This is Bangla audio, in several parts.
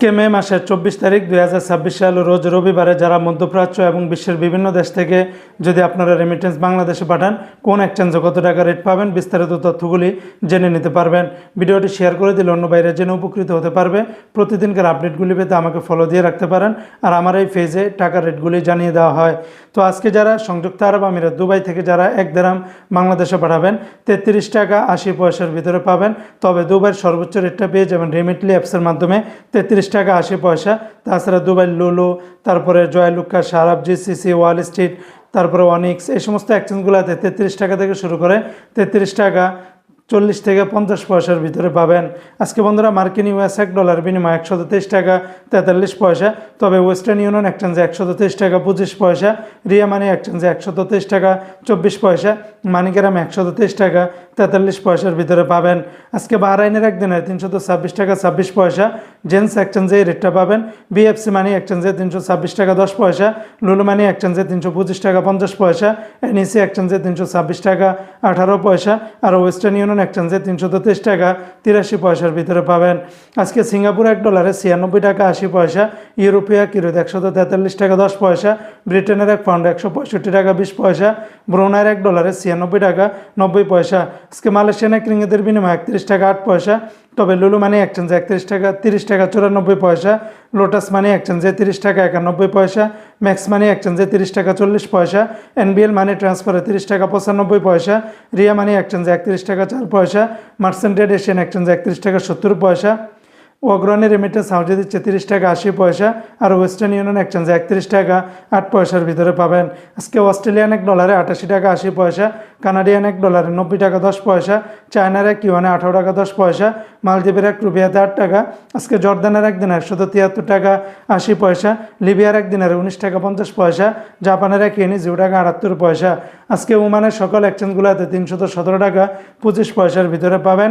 আজকে মে মাসের 24 তারিখ 2026 সাল রোজ রবিবারে যারা মধ্যপ্রাচ্য এবং বিশ্বের বিভিন্ন দেশ থেকে যদি আপনারা রেমিটেন্স বাংলাদেশে পাঠান কোন এক্সচেঞ্জে কত টাকা রেট পাবেন বিস্তারিত তথ্যগুলি জেনে নিতে পারবেন। ভিডিওটি শেয়ার করে দিলে অন্য বাইরে জেনে উপকৃত হতে পারবে। প্রতিদিনকার আপডেটগুলি পেতে আমাকে ফলো দিয়ে রাখতে পারেন আর আমার এই পেজে টাকার রেটগুলি জানিয়ে দেওয়া হয়। তো আজকে যারা সংযুক্ত আরব আমিরাত দুবাই থেকে যারা 1 দিরহাম বাংলাদেশে পাঠাবেন 33 টাকা 80 পয়সার ভিতরে পাবেন। তবে দুবাইয়ের সর্বোচ্চ রেটটা পেয়ে যাবেন রিমিটলি অ্যাপসের মাধ্যমে 33 টাকা 80 পয়সা। তাছাড়া দুবাই লুলু, তারপরে Joyalukkas, Sarab, GCC, Wall Street, তারপরে অনিক্স, এই সমস্ত এক্সচেঞ্জগুলোতে 33 টাকা থেকে শুরু করে 33 টাকা 40 থেকে 50 পয়সার ভিতরে পাবেন। আজকে বন্ধুরা মার্কিন US $1 বিনিময়ে 123 টাকা 43 পয়সা। তবে ওয়েস্টার্ন ইউনিয়ন এক্সচেঞ্জে 123 টাকা 25 পয়সা, রিয়া মানি এক্সচেঞ্জে 123 টাকা 24 পয়সা, মানিগ্রামে 123 টাকা 43 পয়সার ভিতরে পাবেন। আজকে বাহরাইনের একদিনের 326 টাকা 26 পয়সা, জেন্স এক্সচেঞ্জে এই রেটটা পাবেন। BFC মানি এক্সচেঞ্জে 326 টাকা 10 পয়সা, লুলু মানি এক্সচেঞ্জে 325 টাকা 50 পয়সা, NEC এক্সচেঞ্জে 326 টাকা 18 পয়সা, আর ওয়েস্টার্ন ইউনিয়ন এক্সচেঞ্জে 333 টাকা 83 পয়সার ভিতরে পাবেন। আজকে সিঙ্গাপুর $1 96 টাকা 80 পয়সা, ইউরোপিয়া কিরুত 143 টাকা 10 পয়সা, ব্রিটেনের এক পাউন্ড 165 টাকা 20 পয়সা, ব্রুনাইয়ের $1 96 টাকা 90 পয়সা। আজকে মালয়েশিয়ান এক রিঙ্গিতের বিনিময়ে 31 টাকা 8 পয়সা। তবে লুলু মানি এক্সচেঞ্জে 30 টাকা 94 পয়সা, লোটাস মানি এক্সচেঞ্জে 30 টাকা 91 পয়সা, ম্যাক্স মানি এক্সচেঞ্জে 30 টাকা 40 পয়সা, NBL মানি ট্রান্সফারে 30 টাকা 95 পয়সা, রিয়া মানি এক্সচেঞ্জে 31 টাকা 4 পয়সা, মার্সেন্টেড এশিয়ান এক্সচেঞ্জে 31 টাকা 70 পয়সা, অগ্রণী রেমিটেন্স হাউসে দিচ্ছে 30 টাকা 80 পয়সা, আর ওয়েস্টার্ন ইউনিয়ন এক্সচেঞ্জে 31 টাকা 8 পয়সার ভিতরে পাবেন। আজকে অস্ট্রেলিয়ান $1 88 টাকা 80 পয়সা, কানাডিয়ান $1 90 টাকা 10 পয়সা, চায়নার এক ইউয়ানে 18 টাকা 10 পয়সা, মালদ্বীপের এক রুপিয়াতে 8 টাকা। আজকে জর্দানের একদিনে 173 টাকা 80 পয়সা, লিবিয়ার একদিনের 19 টাকা 50 পয়সা, জাপানের এক ইয়েনি 0 টাকা 78 পয়সা। আজকে ওমানের সকল এক্সচেঞ্জগুলোতে 317 টাকা 25 পয়সার ভিতরে পাবেন।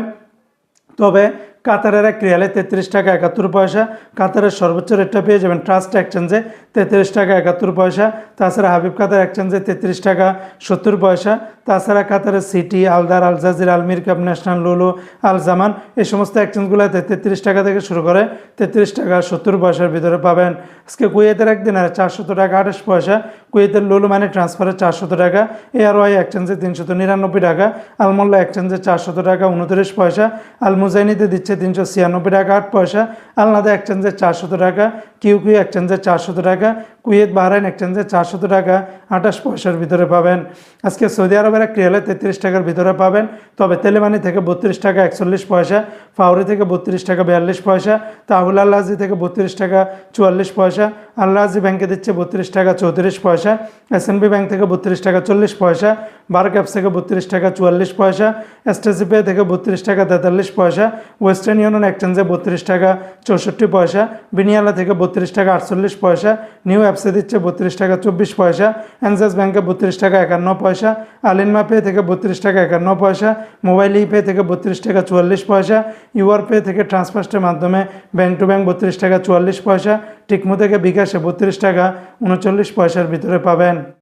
তবে কাতারের এক রিয়ালে 33 টাকা 71 পয়সা, কাতারের সর্বোচ্চ রেটটা পেয়ে যাবেন ট্রাস্ট এক্সচেঞ্জে 33 টাকা 71 পয়সা। তাছাড়া হাবিব কাতার এক্সচেঞ্জে 33 টাকা 70 পয়সা। তাছাড়া কাতারের সিটি, আলদার, আল জাজিরা, আল মিরকাব, ন্যাশনাল, লুলু, আল জামান, এই সমস্ত এক্সচেঞ্জগুলোতে 33 টাকা থেকে শুরু করে 33 টাকা 70 পয়সার ভিতরে পাবেন। আজকে কুয়েতের একদিনের 400 টাকা 28 পয়সা, কুয়েতের লুলু মানি ট্রান্সফারে 400 টাকা, ARY এক্সচেঞ্জে 399 টাকা, আলমোল্লা এক্সচেঞ্জে 400 টাকা 29 পয়সা, আল মুজাইনিতে দিচ্ছে 396 টাকা 8 পয়সা, আলনাদা এক্সচেঞ্জে 400 টাকা, কিউ এক্সচেঞ্জে 400 টাকা, কুয়েত বাহরাইন এক্সচেঞ্জে 400 টাকা 28 পয়সার ভিতরে পাবেন। আজকে সৌদি আরবের এক রিয়ালে 33 টাকার ভিতরে পাবেন। তবে তেলেমানি থেকে 32 টাকা 41 পয়সা, ফাউরি থেকে 32 টাকা 42 পয়সা, তাহুল আল্লাজি থেকে 32 টাকা 44 পয়সা, আল্লাজি ব্যাংকে দিচ্ছে 32 টাকা 34 পয়সা, SNB ব্যাংক থেকে 32 টাকা 40 পয়সা, বার্ক অ্যাপস থেকে 32 টাকা 44 পয়সা, STC পে থেকে 32 টাকা 43 পয়সা, ওয়েস্টার্ন ইউনিয়ন এক্সচেঞ্জে 32 টাকা 64 পয়সা, বিনিয়ালা থেকে 32 টাকা 48 পয়সা, নিউ অ্যাপসে দিচ্ছে 32 টাকা 24 পয়সা, অ্যানজাস ব্যাংকে 32 টাকা 51 পয়সা, আলিনমা পে থেকে 32 টাকা 51 পয়সা, মোবাইল পে থেকে 32 টাকা 44 পয়সা, ইউআর পে থেকে ট্রান্সফার্স্টের মাধ্যমে ব্যাংক টু ব্যাংক 32 টাকা 44 পয়সা, টিকমো থেকে বিকাশে 32 টাকা 39 পয়সার ভিতরে পাবেন।